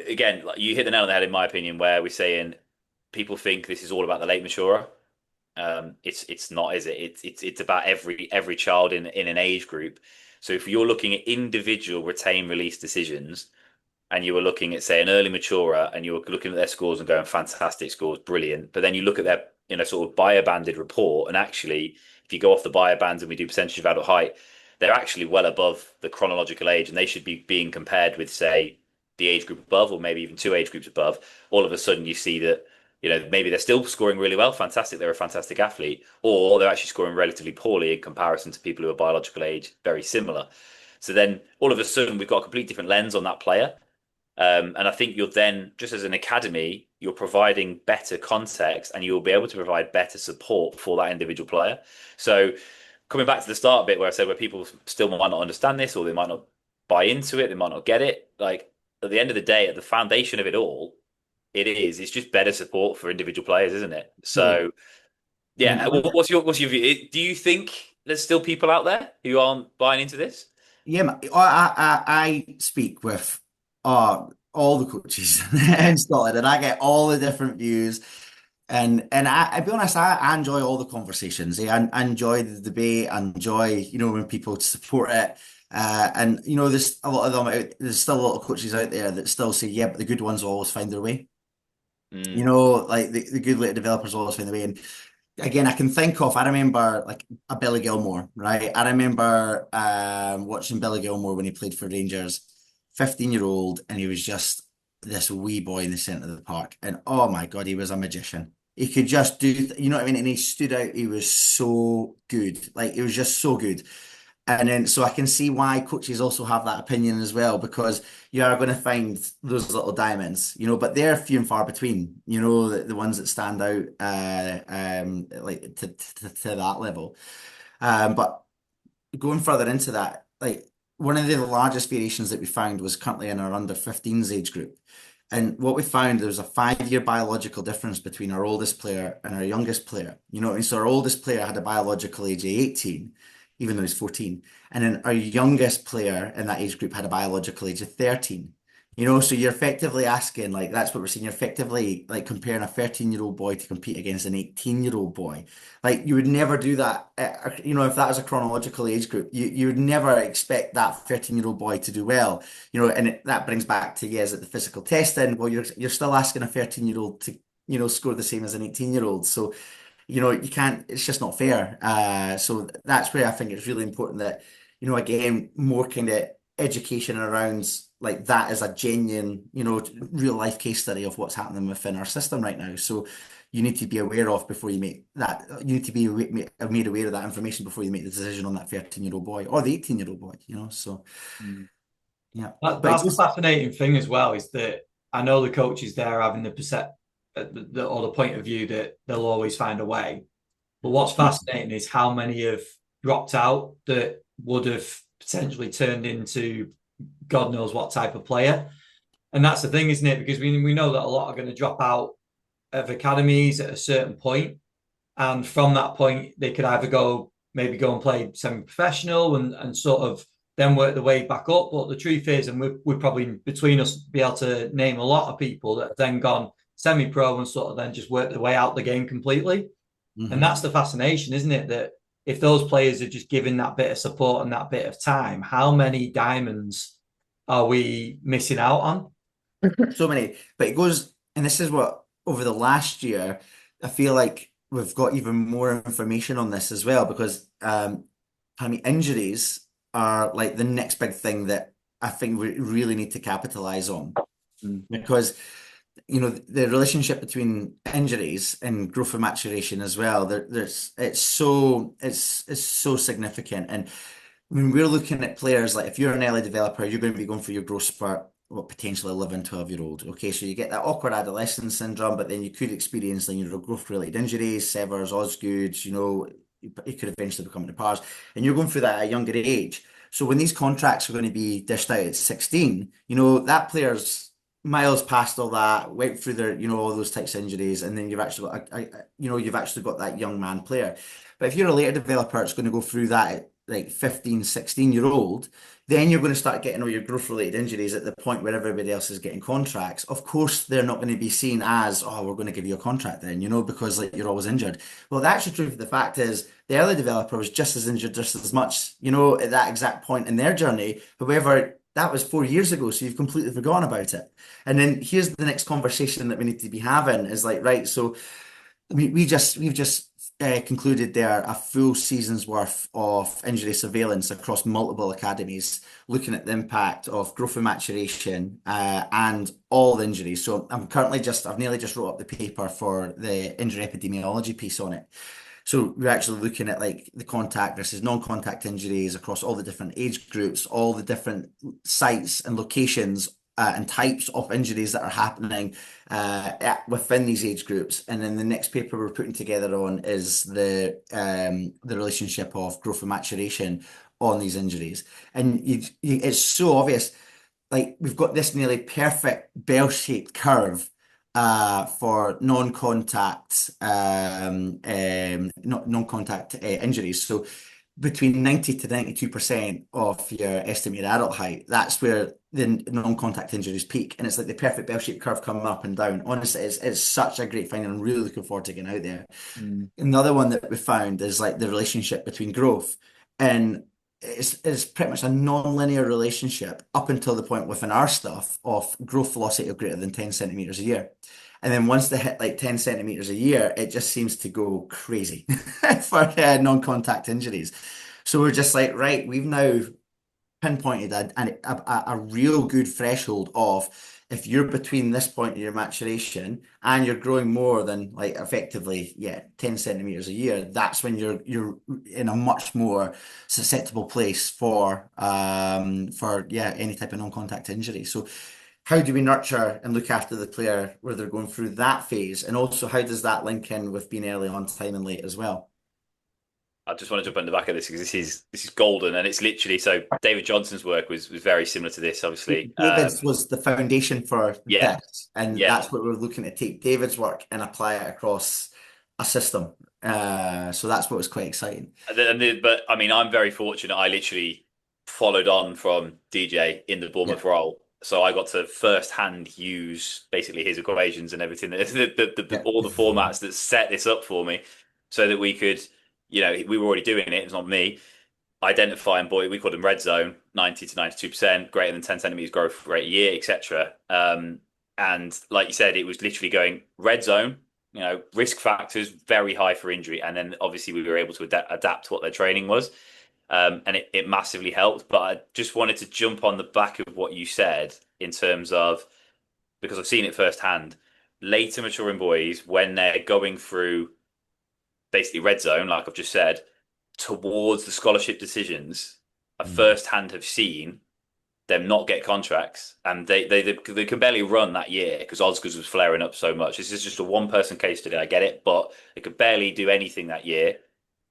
again, like you hit the nail on the head, in my opinion, where we're saying people think this is all about the late maturer. It's not, is it? It's about every child in an age group. So if you're looking at individual retain release decisions, and you were looking at, say, an early maturer, and you were looking at their scores and going, fantastic scores, brilliant. But then you look at their, sort of biobanded report, and actually, if you go off the biobands and we do percentage of adult height, they're actually well above the chronological age, and they should be being compared with, say, the age group above, or maybe even two age groups above. All of a sudden, you see that, maybe they're still scoring really well, fantastic, they're a fantastic athlete, or they're actually scoring relatively poorly in comparison to people who are biological age very similar. So then all of a sudden, we've got a completely different lens on that player. And I think you're then, just as an academy, you're providing better context and you'll be able to provide better support for that individual player. So coming back to the start bit where I said where people still might not understand this or they might not buy into it, they might not get it. Like at the end of the day, at the foundation of it all, it's just better support for individual players, isn't it? Totally. So yeah, what's your view? Do you think there's still people out there who aren't buying into this? Yeah, I speak with all the coaches in Scotland, and I get all the different views. And I'll be honest, I enjoy all the conversations. I enjoy the debate. I enjoy, when people support it. And there's a lot of them there's still a lot of coaches out there that still say, yeah, but the good ones will always find their way. You know, like the good little developers always find the way. And again, I remember like a Billy Gilmore, right? I remember watching Billy Gilmore when he played for Rangers, 15-year-old, and he was just this wee boy in the centre of the park. And oh my God, he was a magician. He could just do, you know what I mean? And he stood out. He was so good. Like, he was just so good. And then, so I can see why coaches also have that opinion as well, because you are going to find those little diamonds, you know, but they're few and far between, you know, the ones that stand out, like to that level. But going further into that, like one of the largest variations that we found was currently in our under 15s age group. And what we found, there was a 5-year biological difference between our oldest player and our youngest player. You know, and so our oldest player had a biological age of 18, even though he's 14. And then our youngest player in that age group had a biological age of 13. You know, so you're effectively asking, like, that's what we're saying. You're effectively like comparing a 13-year-old boy to compete against an 18-year-old boy. Like, you would never do that. You know, if that was a chronological age group, you would never expect that 13-year-old boy to do well. You know, and that brings back to, yeah, is it the physical testing? Well, you're still asking a 13-year-old to, you know, score the same as an 18-year-old. So, you know, you can't, it's just not fair. So that's where I think it's really important that, you know, again, more kind of education around like that is a genuine, you know, real life case study of what's happening within our system right now. So you need to be aware of before you make that, you need to be made aware of that information before you make the decision on that 13-year-old boy or the 18-year-old boy, you know. So Mm. yeah, but it That's the goes, fascinating thing as well, is that I know the coaches there having the or the point of view that they'll always find a way. But what's fascinating is how many have dropped out that would have potentially turned into God knows what type of player. And that's the thing, isn't it? Because we know that a lot are going to drop out of academies at a certain point, and from that point they could either maybe go and play semi-professional and sort of then work the way back up. But the truth is, and we're probably between us be able to name a lot of people that have then gone semi-pro and sort of then just worked their way out the game completely. And Mhm. that's the fascination, isn't it? That if those players are just given that bit of support and that bit of time, how many diamonds are we missing out on? So many, but it goes, and this is what over the last year, I feel like we've got even more information on this as well because I mean, injuries are like the next big thing that I think we really need to capitalize on Mm. because you know the relationship between injuries and growth and maturation as well. There's it's so significant, and when we're looking at players, like if you're an early developer, you're going to be going for your growth spurt, what potentially 11, 12-year-old. Okay, so you get that awkward adolescent syndrome, but then you could experience like, you know, growth-related injuries, severs, osgoods, you know, it could eventually become into pars. And you're going through that at a younger age. So when these contracts are going to be dished out at 16, you know, that player's miles past all that, went through their, you know, all those types of injuries, and then you've actually got, you know, you've actually got that young man player. But if you're a later developer, it's going to go through that like 15, 16-year-old, then you're going to start getting all your growth related injuries at the point where everybody else is getting contracts. Of course, they're not going to be seen as, oh, we're going to give you a contract then, you know, because like you're always injured. Well, the actual truth of the fact is the early developer was just as injured, just as much, you know, at that exact point in their journey. However, that was 4 years ago, so you've completely forgotten about it. And then here's the next conversation that we need to be having is like, right, so we've just concluded there a full season's worth of injury surveillance across multiple academies, looking at the impact of growth and maturation and all the injuries. So I've nearly just wrote up the paper for the injury epidemiology piece on it. So we're actually looking at like the contact versus non-contact injuries across all the different age groups, all the different sites and locations and types of injuries that are happening within these age groups. And then the next paper we're putting together on is the relationship of growth and maturation on these injuries. And it's so obvious. Like we've got this nearly perfect bell-shaped curve for non-contact non-contact injuries. So between 90 to 92% of your estimated adult height, that's where the non-contact injuries peak. And it's like the perfect bell-shaped curve coming up and down. Honestly, it's such a great finding. I'm really looking forward to getting out there. Mm. Another one that we found is like the relationship between growth and it's pretty much a non-linear relationship up until the point within our stuff of growth velocity of greater than 10 centimeters a year. And then once they hit like 10 centimeters a year, it just seems to go crazy for non-contact injuries. So we're just like, right, we've now pinpointed a real good threshold of if you're between this point of your maturation and you're growing more than like effectively, 10 centimeters a year, that's when you're in a much more susceptible place for any type of non-contact injury. So how do we nurture and look after the player where they're going through that phase? And also how does that link in with being early on time and late as well? I just want to jump on the back of this because this is golden, and it's literally so. David Johnson's work was very similar to this, obviously. David's was the foundation for Yeah, this, and yeah. that's what we're looking to take David's work and apply it across a system. So that's what was quite exciting. But I mean, I'm very fortunate. I literally followed on from DJ in the Yeah, Bournemouth role, so I got to first hand use basically his equations and everything, yeah, all the formats that set this up for me, so that we could, we were already doing it. It was not me. Identify and boy, we called them red zone, 90 to 92%, greater than 10 centimeters growth rate a year, etc. And like you said, it was literally going red zone, risk factors very high for injury. And then obviously we were able to adapt to what their training was. And it massively helped. But I just wanted to jump on the back of what you said in terms of, because I've seen it firsthand, later maturing boys, when they're going through basically red zone, like I've just said, towards the scholarship decisions, I mm, firsthand have seen them not get contracts, and they can barely run that year because Oscars was flaring up so much. This is just a one person case study. I get it, but they could barely do anything that year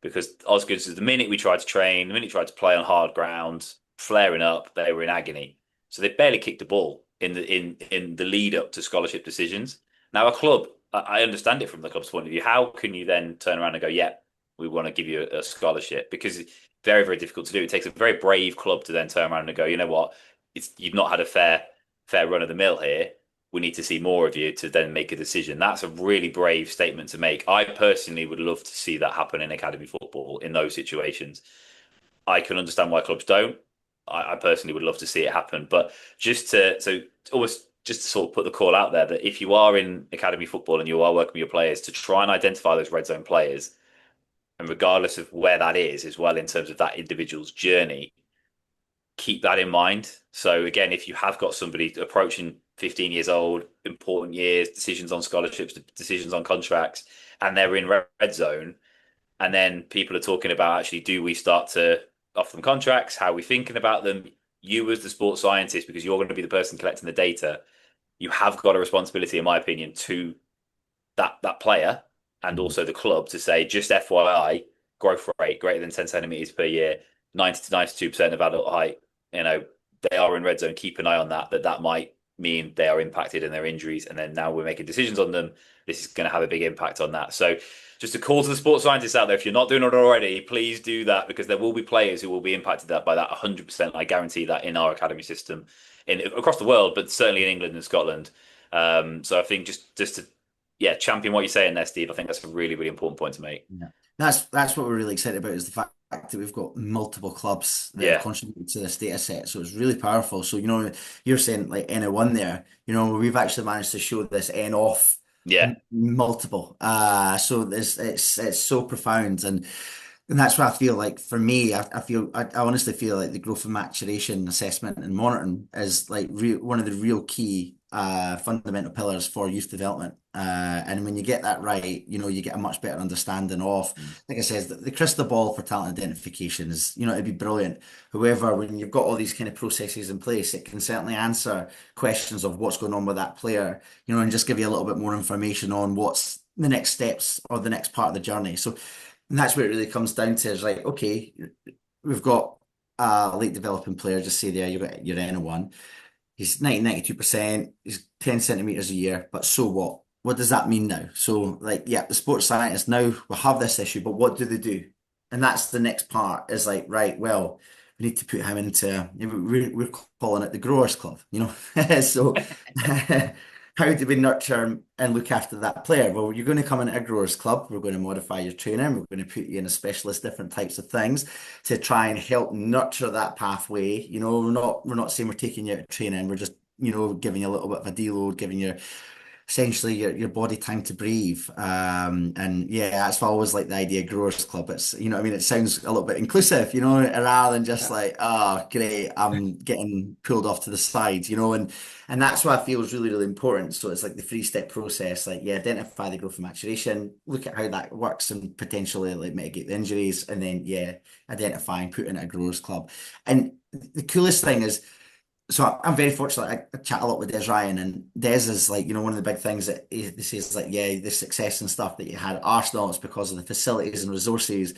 because Oscars, the minute we tried to train, the minute we tried to play on hard ground, flaring up, they were in agony. So they barely kicked the ball in the lead up to scholarship decisions. Now a club, I understand it from the club's point of view. How can you then turn around and go, yeah, we want to give you a scholarship? Because it's very, very difficult to do. It takes a very brave club to then turn around and go, you know what, you've not had a fair run of the mill here. We need to see more of you to then make a decision. That's a really brave statement to make. I personally would love to see that happen in academy football in those situations. I can understand why clubs don't. I personally would love to see it happen, but almost just to sort of put the call out there that if you are in academy football and you are working with your players to try and identify those red zone players, and regardless of where that is as well in terms of that individual's journey, keep that in mind. So again, if you have got somebody approaching 15 years old, important years, decisions on scholarships, decisions on contracts, and they're in red zone, and then people are talking about actually, do we start to offer them contracts? How are we thinking about them? You as the sports scientist, because you're going to be the person collecting the data, you have got a responsibility, in my opinion, to that player and mm, also the club to say, just FYI, growth rate greater than 10 centimeters per year, 90 to 92% of adult height, they are in red zone. Keep an eye on that might mean they are impacted in their injuries. And then now we're making decisions on them. This is going to have a big impact on that. So just a call to the sports scientists out there, if you're not doing it already, please do that, because there will be players who will be impacted by that 100%. I guarantee that in our academy system across the world, but certainly in England and Scotland. So I think just to champion what you're saying there, Steve. I think that's a really, really important point to make. yeah. That's what we're really excited about is the fact that we've got multiple clubs that have Yeah, contributed to this data set. So it's really powerful. So, you're saying like N01 there, we've actually managed to show this N off yeah, multiple. So it's so profound. And that's what I feel like for me. I honestly feel like the growth and maturation assessment and monitoring is like one of the real key fundamental pillars for youth development. And when you get that right, you get a much better understanding of, like I said, the crystal ball for talent identification is, it'd be brilliant. However, when you've got all these kind of processes in place, it can certainly answer questions of what's going on with that player, and just give you a little bit more information on what's the next steps or the next part of the journey. So and that's what it really comes down to is like, okay, we've got a late developing player, just say there, you've got your N01. He's 92%, he's 10 centimeters a year, but so what? What does that mean now? So, like, yeah, the sports scientists now will have this issue, but what do they do? And that's the next part is like, right, well, we need to put him into, we're calling it the growers club, So, how do we nurture and look after that player? Well, you're going to come into a growers club. We're going to modify your training. We're going to put you in a specialist, different types of things to try and help nurture that pathway. We're not saying we're taking you out of training. We're just, giving you a little bit of a deload, giving you essentially your body time to breathe. And yeah, that's why I always like the idea of Growers Club. It's, you know what I mean? It sounds a little bit inclusive, you know, rather than just like, oh, great, I'm getting pulled off to the side, you know, and that's what I feel is really, really important. So it's like the three-step process, like, yeah, identify the growth and maturation, look at how that works and potentially like mitigate the injuries, and then, yeah, identify and put in a Growers Club. And the coolest thing is, so I'm very fortunate. I chat a lot with Des Ryan, and Des is like, you know, one of the big things that he says, like, yeah, the success and stuff that you had at Arsenal is because of the facilities and resources.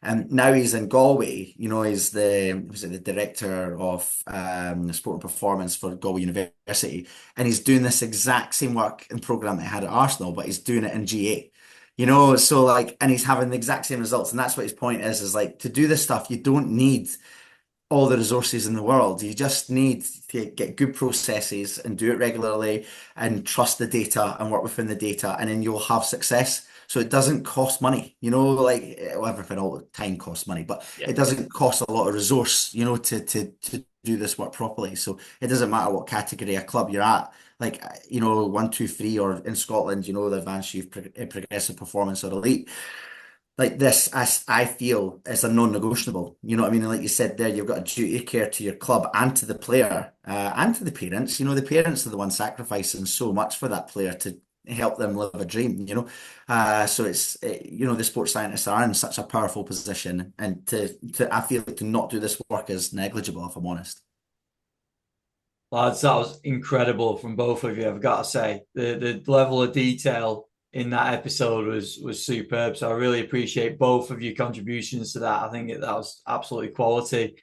And now he's in Galway, you know, he's the director of sport and performance for Galway University, and he's doing this exact same work and program that he had at Arsenal, but he's doing it in GA. You know, so like, and he's having the exact same results, and that's what his point is like to do this stuff, you don't need all the resources in the world. You just need to get good processes and do it regularly and trust the data and work within the data, and then you'll have success. So it doesn't cost money, you know, like well, everything all the time costs money, but Yeah. it doesn't cost a lot of resource, you know, to do this work properly. So it doesn't matter what category of club you're at. Like, you know, one, two, three, or in Scotland, you know, the advanced youth progressive performance or elite, like this, I feel is a non-negotiable. You know what I mean? And like you said there, you've got a duty of care to your club and to the player, and to the parents. You know, the parents are the ones sacrificing so much for that player to help them live a dream, you know. So you know, the sports scientists are in such a powerful position, and I feel like to not do this work is negligible, if I'm honest. Lads, that was incredible from both of you, I've got to say. The level of detail in that episode was superb. So I really appreciate both of your contributions to that. I think that was absolutely quality.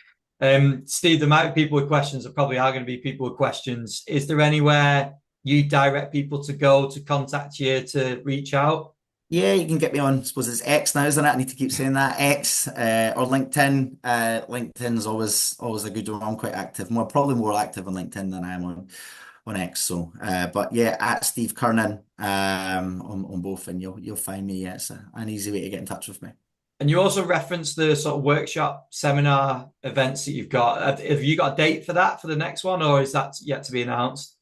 Steve, there might be people with questions. There probably are going to be people with questions. Is there anywhere you direct people to go to contact you to reach out? Yeah, you can get me on, I suppose it's X now, isn't it? I need to keep saying that. X, or LinkedIn. LinkedIn's always a good one. I'm quite active. Probably more active on LinkedIn than I am on X. So, but yeah, at Steve Curnyn, on both, and you'll find me. Yeah, it's an easy way to get in touch with me. And you also referenced the sort of workshop seminar events that you've got. Have you got a date for that for the next one, or is that yet to be announced?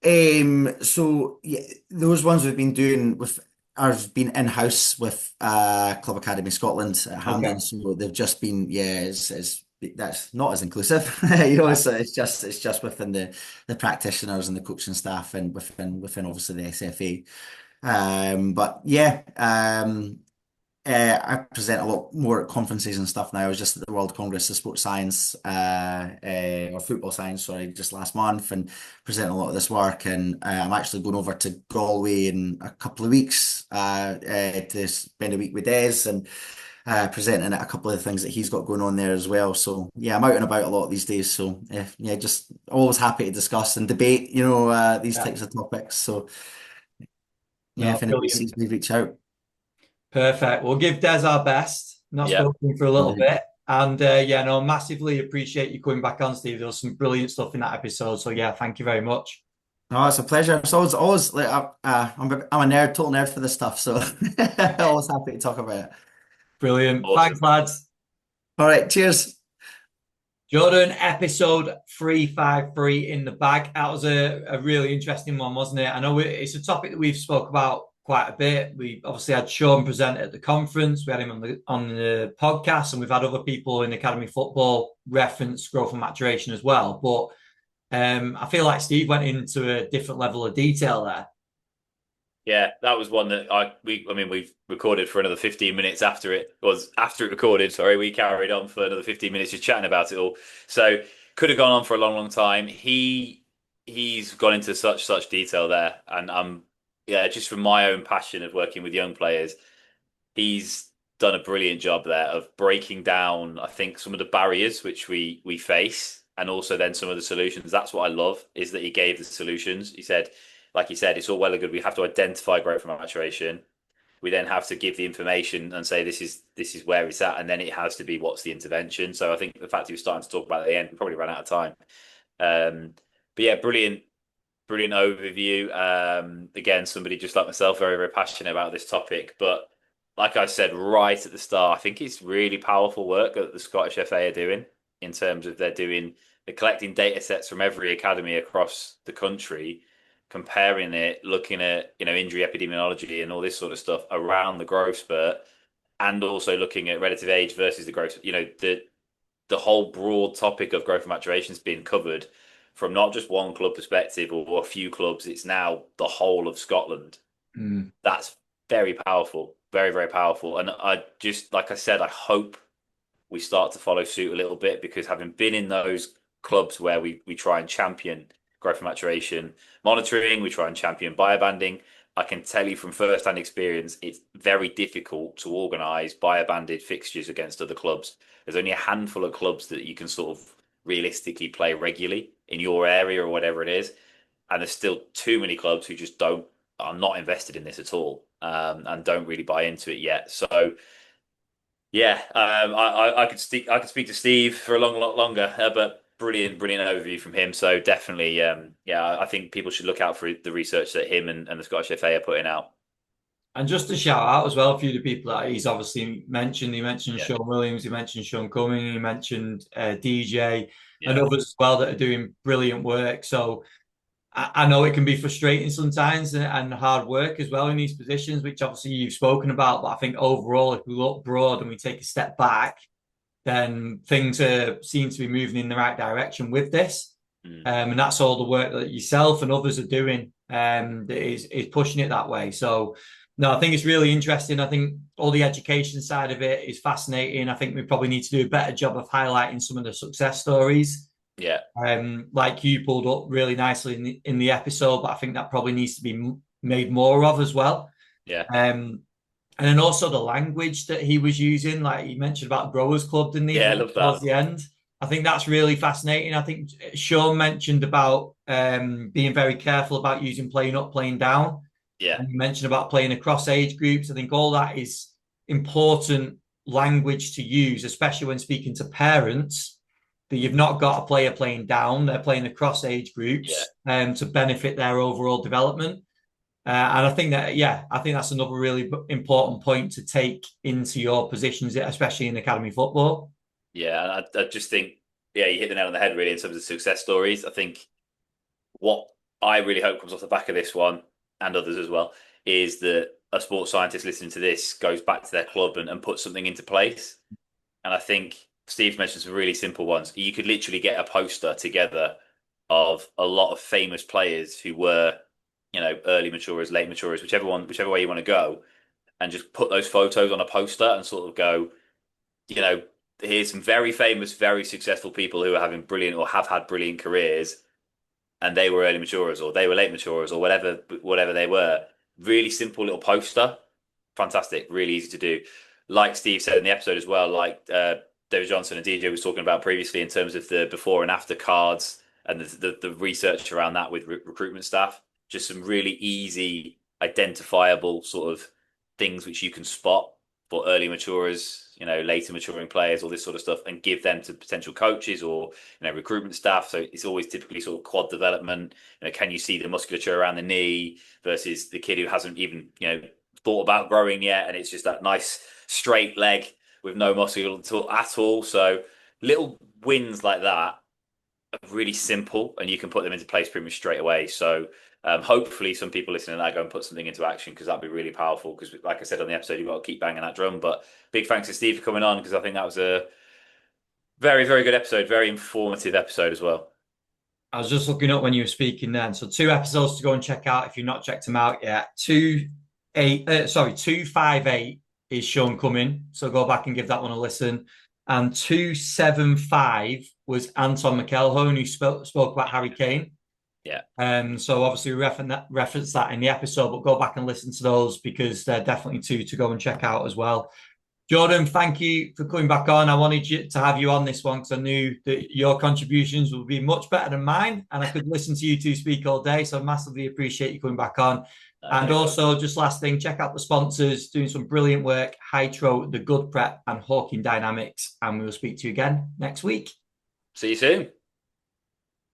So yeah, those ones we've been doing with, I've been in-house with Club Academy Scotland at Okay. Hamden, so they've just been, yeah, it's that's not as inclusive, you know. So it's just within the practitioners and the coaching staff, and within obviously the SFA. But yeah, I present a lot more at conferences and stuff now. I was just at the World Congress of Sports Science, or Football Science, sorry, just last month, and presenting a lot of this work. And I'm actually going over to Galway in a couple of weeks, to spend a week with Des, and presenting at a couple of the things that he's got going on there as well. So yeah, I'm out and about a lot these days. So yeah, just always happy to discuss and debate, you know, these Yeah. types of topics. So yeah, No, if anybody brilliant. sees me, reach out. Perfect. We'll give Des our best. Not Yeah. spoken for a little Brilliant. bit. And yeah, no, massively appreciate you coming back on, Steve. There was some brilliant stuff in that episode. So yeah, thank you very much. No, it's a pleasure. It's always like I'm a nerd, total nerd for this stuff, so always happy to talk about it. Brilliant. Thanks, Awesome. lads. All right, cheers. Jordan, episode 353 in the bag. That was a really interesting one, wasn't it? I know it's a topic that we've spoke about quite a bit. We obviously had Sean present at the conference. We had him on the podcast, and we've had other people in academy football reference growth and maturation as well. But I feel like Steve went into a different level of detail there. Yeah, that was one that we've recorded for another 15 minutes after it recorded. Sorry, we carried on for another 15 minutes just chatting about it all. So could have gone on for a long, long time. He's gone into such detail there, and yeah, just from my own passion of working with young players, he's done a brilliant job there of breaking down, I think, some of the barriers which we face, and also then some of the solutions. That's what I love, is that he gave the solutions. He said, like he said, it's all well and good. We have to identify growth and maturation. We then have to give the information and say this is where it's at, and then it has to be what's the intervention. So I think the fact he was starting to talk about it at the end, we probably ran out of time. But yeah, brilliant overview. Again, somebody just like myself, very, very passionate about this topic. But like I said right at the start, I think it's really powerful work that the Scottish FA are doing, in terms of they're collecting data sets from every academy across the country, comparing it, looking at, injury epidemiology and all this sort of stuff around the growth spurt, and also looking at relative age versus the growth, the whole broad topic of growth and maturation has been covered from not just one club perspective or a few clubs. It's now the whole of Scotland. That's very powerful, very, very powerful. And I just, like I said, I hope we start to follow suit a little bit, because having been in those clubs where we try and champion growth and maturation monitoring, we try and champion biobanding, I can tell you from first-hand experience, it's very difficult to organise biobanded fixtures against other clubs. There's only a handful of clubs that you can sort of realistically play regularly in your area or whatever it is. And there's still too many clubs who just are not invested in this at all, and don't really buy into it yet. So yeah, I could speak to Steve for a lot longer, but brilliant overview from him. So definitely, I think people should look out for the research that him and the Scottish FA are putting out. And just to shout out as well a few of the people that he's obviously mentioned. He mentioned Sean Williams, he mentioned Sean Cumming, he mentioned DJ, and others as well that are doing brilliant work. So I know it can be frustrating sometimes and hard work as well in these positions, which obviously you've spoken about. But I think overall, if we look broad and we take a step back, then things seem to be moving in the right direction with this. And that's all the work that yourself and others are doing that is pushing it that way. So, no, I think it's really interesting. I think all the education side of it is fascinating. I think we probably need to do a better job of highlighting some of the success stories. Yeah. Like you pulled up really nicely in the episode, but I think that probably needs to be made more of as well. Yeah. And then also the language that he was using, like he mentioned about Growers Club, didn't he? Yeah, I love that. Towards the end. I think that's really fascinating. I think Sean mentioned about being very careful about using playing up, playing down. Yeah. And you mentioned about playing across age groups. I think all that is important language to use, especially when speaking to parents, that you've not got a player playing down, they're playing across age groups to benefit their overall development. And I think that's another really important point to take into your positions, especially in academy football. Yeah, and I just think, you hit the nail on the head really in terms of success stories. I think what I really hope comes off the back of this one, and others as well, is that a sports scientist listening to this goes back to their club and puts something into place. And I think Steve mentioned some really simple ones. You could literally get a poster together of a lot of famous players who were, early maturers, late maturers, whichever way you want to go, and just put those photos on a poster and sort of go, here's some very famous, very successful people who are having brilliant or have had brilliant careers, and they were early maturers or they were late maturers or whatever they were. Really simple little poster. Fantastic. Really easy to do. Like Steve said in the episode as well, like David Johnson and DJ was talking about previously in terms of the before and after cards and the research around that with recruitment staff. Just some really easy, identifiable sort of things which you can spot for early maturers, later maturing players, all this sort of stuff, and give them to potential coaches or, recruitment staff. So it's always typically sort of quad development. Can you see the musculature around the knee versus the kid who hasn't even, thought about growing yet? And it's just that nice straight leg with no muscle at all. So little wins like that are really simple and you can put them into place pretty much straight away. So hopefully some people listening to that go and put something into action, because that'd be really powerful. Because like I said on the episode, you've got to keep banging that drum. But big thanks to Steve for coming on, because I think that was a very, very good episode, very informative episode as well. I was just looking up when you were speaking then. So 2 episodes to go and check out if you've not checked them out yet. 258 is Sean Cumming. So go back and give that one a listen. And 275 was Anton McElhone, who spoke about Harry Kane. Yeah. So obviously we reference that in the episode, but go back and listen to those because they're definitely 2 to go and check out as well. Jordan, thank you for coming back on. I wanted to have you on this one because I knew that your contributions would be much better than mine, and I could listen to you 2 speak all day. So I massively appreciate you coming back on. And also, just last thing, check out the sponsors doing some brilliant work: Hytro, The Good Prep, and Hawking Dynamics. And we'll speak to you again next week. See you soon.